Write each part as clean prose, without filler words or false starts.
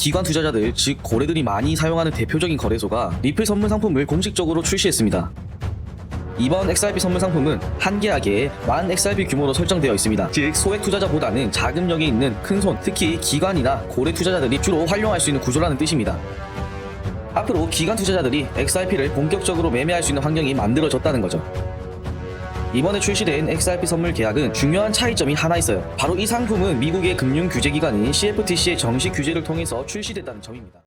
기관 투자자들 즉 고래들이 많이 사용하는 대표적인 거래소가 리플 선물 상품을 공식적으로 출시했습니다. 이번 XRP 선물 상품은 한계하게 10,000 XRP 규모로 설정되어 있습니다. 즉 소액 투자자보다는 자금력이 있는 큰손, 특히 기관이나 고래 투자자들이 주로 활용할 수 있는 구조라는 뜻입니다. 앞으로 기관 투자자들이 XRP를 본격적으로 매매할 수 있는 환경이 만들어졌다는 거죠. 이번에 출시된 XRP 선물 계약은 중요한 차이점이 하나 있어요. 바로 이 상품은 미국의 금융규제기관인 CFTC의 정식 규제를 통해서 출시됐다는 점입니다.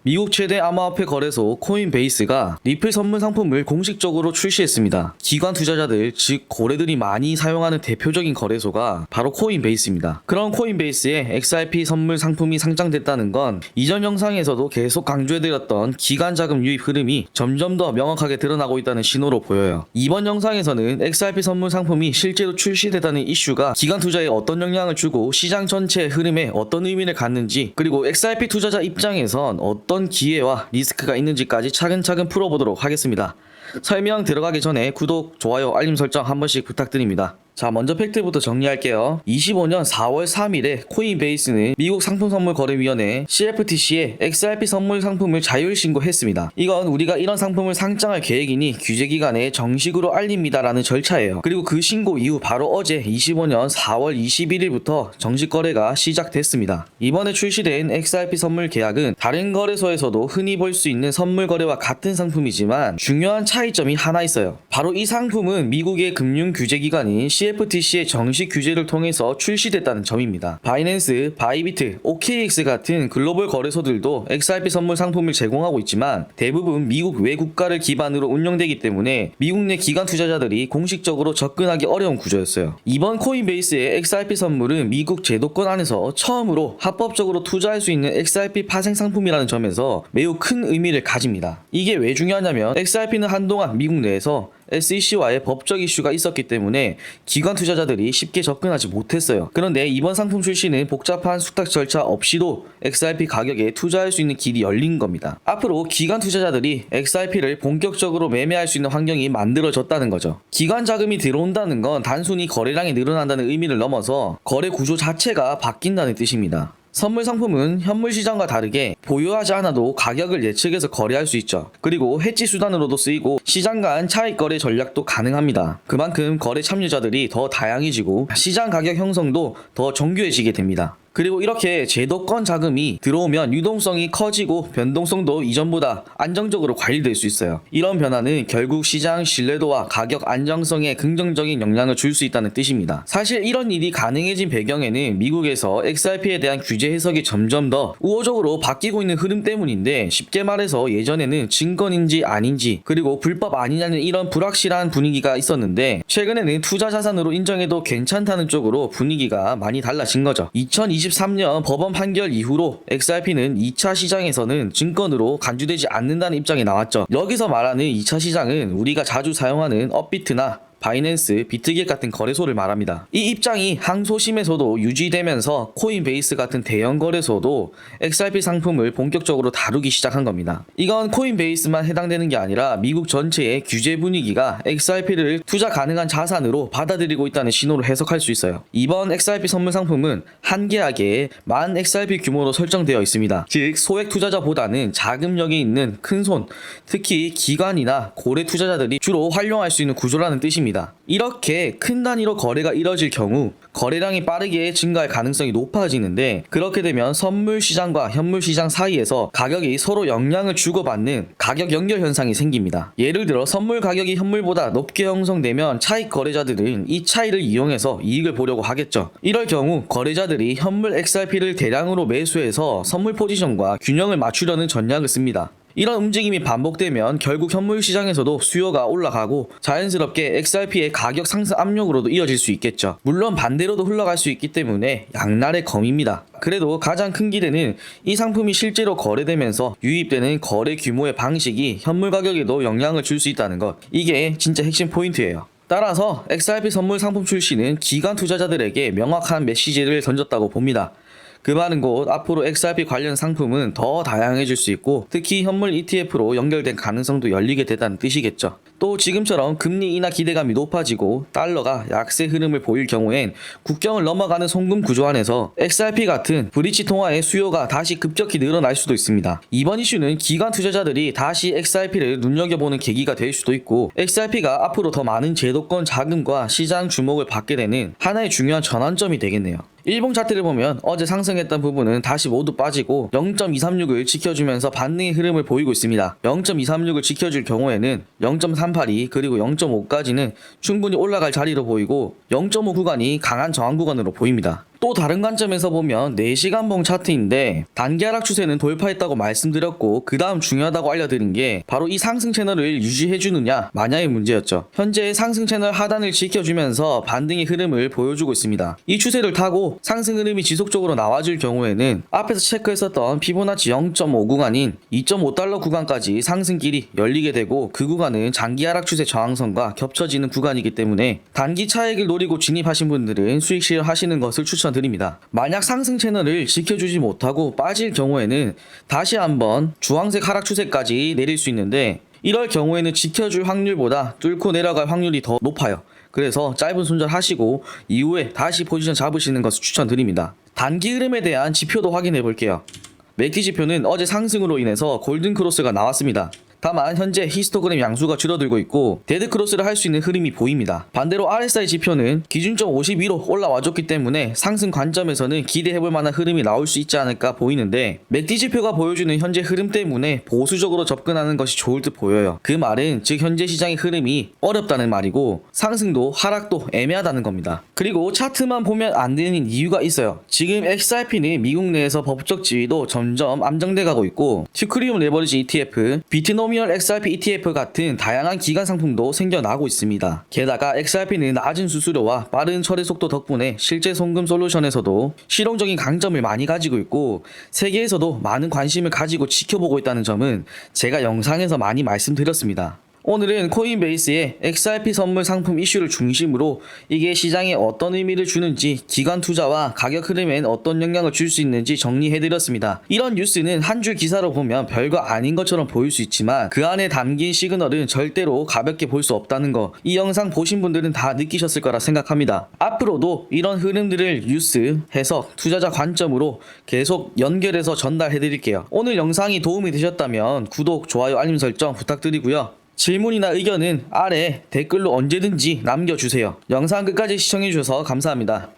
미국 최대 암호화폐 거래소 코인베이스가 리플 선물 상품을 공식적으로 출시했습니다. 기관 투자자들 즉 고래들이 많이 사용하는 대표적인 거래소가 바로 코인베이스입니다. 그런 코인베이스에 XRP 선물 상품이 상장됐다는 건 이전 영상에서도 계속 강조해드렸던 기관 자금 유입 흐름이 점점 더 명확하게 드러나고 있다는 신호로 보여요. 이번 영상에서는 XRP 선물 상품이 실제로 출시됐다는 이슈가 기관 투자에 어떤 영향을 주고 시장 전체의 흐름에 어떤 의미를 갖는지, 그리고 XRP 투자자 입장에선 어떤 기회와 리스크가 있는지까지 차근차근 풀어보도록 하겠습니다. 설명 들어가기 전에 구독, 좋아요, 알림 설정 한 번씩 부탁드립니다. 자, 먼저 팩트부터 정리할게요. 25년 4월 3일에 코인베이스는 미국 상품선물거래위원회 CFTC에 XRP 선물 상품을 자율 신고했습니다. 이건 우리가 이런 상품을 상장할 계획이니 규제기관에 정식으로 알립니다라는 절차예요. 그리고 그 신고 이후 바로 어제 25년 4월 21일부터 정식 거래가 시작됐습니다. 이번에 출시된 XRP 선물 계약은 다른 거래소에서도 흔히 볼 수 있는 선물 거래와 같은 상품이지만 중요한 차이점이 하나 있어요. 바로 이 상품은 미국의 금융규제기관인 CFTC의 정식 규제를 통해서 출시됐다는 점입니다. 바이낸스, 바이비트, OKX 같은 글로벌 거래소들도 XRP 선물 상품을 제공하고 있지만 대부분 미국 외 국가를 기반으로 운영되기 때문에 미국 내 기관 투자자들이 공식적으로 접근하기 어려운 구조였어요. 이번 코인베이스의 XRP 선물은 미국 제도권 안에서 처음으로 합법적으로 투자할 수 있는 XRP 파생 상품이라는 점에서 매우 큰 의미를 가집니다. 이게 왜 중요하냐면 XRP는 한동안 미국 내에서 SEC와의 법적 이슈가 있었기 때문에 기관 투자자들이 쉽게 접근하지 못했어요. 그런데 이번 상품 출시는 복잡한 숙탁 절차 없이도 XRP 가격에 투자할 수 있는 길이 열린 겁니다. 앞으로 기관 투자자들이 XRP를 본격적으로 매매할 수 있는 환경이 만들어졌다는 거죠. 기관 자금이 들어온다는 건 단순히 거래량이 늘어난다는 의미를 넘어서 거래 구조 자체가 바뀐다는 뜻입니다. 선물 상품은 현물 시장과 다르게 보유하지 않아도 가격을 예측해서 거래할 수 있죠. 그리고 해지 수단으로도 쓰이고 시장 간 차익 거래 전략도 가능합니다. 그만큼 거래 참여자들이 더 다양해지고 시장 가격 형성도 더 정교해지게 됩니다. 그리고 이렇게 제도권 자금이 들어오면 유동성이 커지고 변동성도 이전보다 안정적으로 관리될 수 있어요. 이런 변화는 결국 시장 신뢰도와 가격 안정성에 긍정적인 영향을 줄 수 있다는 뜻입니다. 사실 이런 일이 가능해진 배경에는 미국에서 XRP에 대한 규제 해석이 점점 더 우호적으로 바뀌고 있는 흐름 때문인데, 쉽게 말해서 예전에는 증권인지 아닌지 그리고 불법 아니냐는 이런 불확실한 분위기가 있었는데 최근에는 투자 자산으로 인정해도 괜찮다는 쪽으로 분위기가 많이 달라진 거죠. 2023년 법원 판결 이후로 XRP는 2차 시장에서는 증권으로 간주되지 않는다는 입장이 나왔죠. 여기서 말하는 2차 시장은 우리가 자주 사용하는 업비트나 바이낸스, 비트겟 같은 거래소를 말합니다. 이 입장이 항소심에서도 유지되면서 코인베이스 같은 대형 거래소도 XRP 상품을 본격적으로 다루기 시작한 겁니다. 이건 코인베이스만 해당되는 게 아니라 미국 전체의 규제 분위기가 XRP를 투자 가능한 자산으로 받아들이고 있다는 신호로 해석할 수 있어요. 이번 XRP 선물 상품은 한계하게 10,000 XRP 규모로 설정되어 있습니다. 즉 소액 투자자보다는 자금력이 있는 큰손, 특히 기관이나 고래 투자자들이 주로 활용할 수 있는 구조라는 뜻입니다. 이렇게 큰 단위로 거래가 이뤄질 경우 거래량이 빠르게 증가할 가능성이 높아지는데, 그렇게 되면 선물 시장과 현물 시장 사이에서 가격이 서로 영향을 주고받는 가격 연결 현상이 생깁니다. 예를 들어 선물 가격이 현물보다 높게 형성되면 차익 거래자들은 이 차이를 이용해서 이익을 보려고 하겠죠. 이럴 경우 거래자들이 현물 XRP를 대량으로 매수해서 선물 포지션과 균형을 맞추려는 전략을 씁니다. 이런 움직임이 반복되면 결국 현물 시장에서도 수요가 올라가고 자연스럽게 XRP의 가격 상승 압력으로도 이어질 수 있겠죠. 물론 반대로도 흘러갈 수 있기 때문에 양날의 검입니다. 그래도 가장 큰 기대는 이 상품이 실제로 거래되면서 유입되는 거래 규모의 방식이 현물 가격에도 영향을 줄 수 있다는 것, 이게 진짜 핵심 포인트예요. 따라서 XRP 선물 상품 출시는 기관 투자자들에게 명확한 메시지를 던졌다고 봅니다. 그 말은 곧 앞으로 XRP 관련 상품은 더 다양해질 수 있고 특히 현물 ETF로 연결된 가능성도 열리게 되다는 뜻이겠죠. 또 지금처럼 금리 인하 기대감이 높아지고 달러가 약세 흐름을 보일 경우엔 국경을 넘어가는 송금 구조 안에서 XRP 같은 브릿지 통화의 수요가 다시 급격히 늘어날 수도 있습니다. 이번 이슈는 기관 투자자들이 다시 XRP를 눈여겨보는 계기가 될 수도 있고 XRP가 앞으로 더 많은 제도권 자금과 시장 주목을 받게 되는 하나의 중요한 전환점이 되겠네요. 일봉 차트를 보면 어제 상승했던 부분은 다시 모두 빠지고 0.236을 지켜주면서 반등의 흐름을 보이고 있습니다. 0.236을 지켜줄 경우에는 0.382 그리고 0.5까지는 충분히 올라갈 자리로 보이고 0.5 구간이 강한 저항 구간으로 보입니다. 또 다른 관점에서 보면 4시간봉 차트인데 단기 하락 추세는 돌파했다고 말씀드렸고 그 다음 중요하다고 알려드린 게 바로 이 상승 채널을 유지해주느냐 마냐의 문제였죠. 현재 상승 채널 하단을 지켜주면서 반등의 흐름을 보여주고 있습니다. 이 추세를 타고 상승 흐름이 지속적으로 나와줄 경우에는 앞에서 체크했었던 피보나치 0.5 구간인 2.5달러 구간까지 상승길이 열리게 되고 그 구간은 장기 하락 추세 저항선과 겹쳐지는 구간이기 때문에 단기 차익을 노리고 진입하신 분들은 수익 실현하시는 것을 추천드립니다. 만약 상승 채널을 지켜주지 못하고 빠질 경우에는 다시 한번 주황색 하락 추세까지 내릴 수 있는데 이럴 경우에는 지켜줄 확률보다 뚫고 내려갈 확률이 더 높아요. 그래서 짧은 손절 하시고 이후에 다시 포지션 잡으시는 것을 추천드립니다. 단기 흐름에 대한 지표도 확인해 볼게요. 맥키 지표는 어제 상승으로 인해서 골든 크로스가 나왔습니다. 다만 현재 히스토그램 양수가 줄어들고 있고 데드크로스를 할 수 있는 흐름이 보입니다. 반대로 RSI 지표는 기준점 50 위로 올라와줬기 때문에 상승 관점에서는 기대해볼 만한 흐름이 나올 수 있지 않을까 보이는데 맥디 지표가 보여주는 현재 흐름 때문에 보수적으로 접근하는 것이 좋을 듯 보여요. 그 말은 즉 현재 시장의 흐름이 어렵다는 말이고 상승도 하락도 애매하다는 겁니다. 그리고 차트만 보면 안 되는 이유가 있어요. 지금 XRP는 미국 내에서 법적 지위도 점점 안정돼 가고 있고 튜크리움 레버리지 ETF, 비트노미얼 XRP ETF 같은 다양한 기관 상품도 생겨나고 있습니다. 게다가 XRP는 낮은 수수료와 빠른 처리 속도 덕분에 실제 송금 솔루션에서도 실용적인 강점을 많이 가지고 있고 세계에서도 많은 관심을 가지고 지켜보고 있다는 점은 제가 영상에서 많이 말씀드렸습니다. 오늘은 코인베이스의 XRP 선물 상품 이슈를 중심으로 이게 시장에 어떤 의미를 주는지 기관 투자와 가격 흐름엔 어떤 영향을 줄 수 있는지 정리해드렸습니다. 이런 뉴스는 한 줄 기사로 보면 별거 아닌 것처럼 보일 수 있지만 그 안에 담긴 시그널은 절대로 가볍게 볼 수 없다는 거 이 영상 보신 분들은 다 느끼셨을 거라 생각합니다. 앞으로도 이런 흐름들을 뉴스, 해석, 투자자 관점으로 계속 연결해서 전달해드릴게요. 오늘 영상이 도움이 되셨다면 구독, 좋아요, 알림 설정 부탁드리고요. 질문이나 의견은 아래 댓글로 언제든지 남겨주세요. 영상 끝까지 시청해주셔서 감사합니다.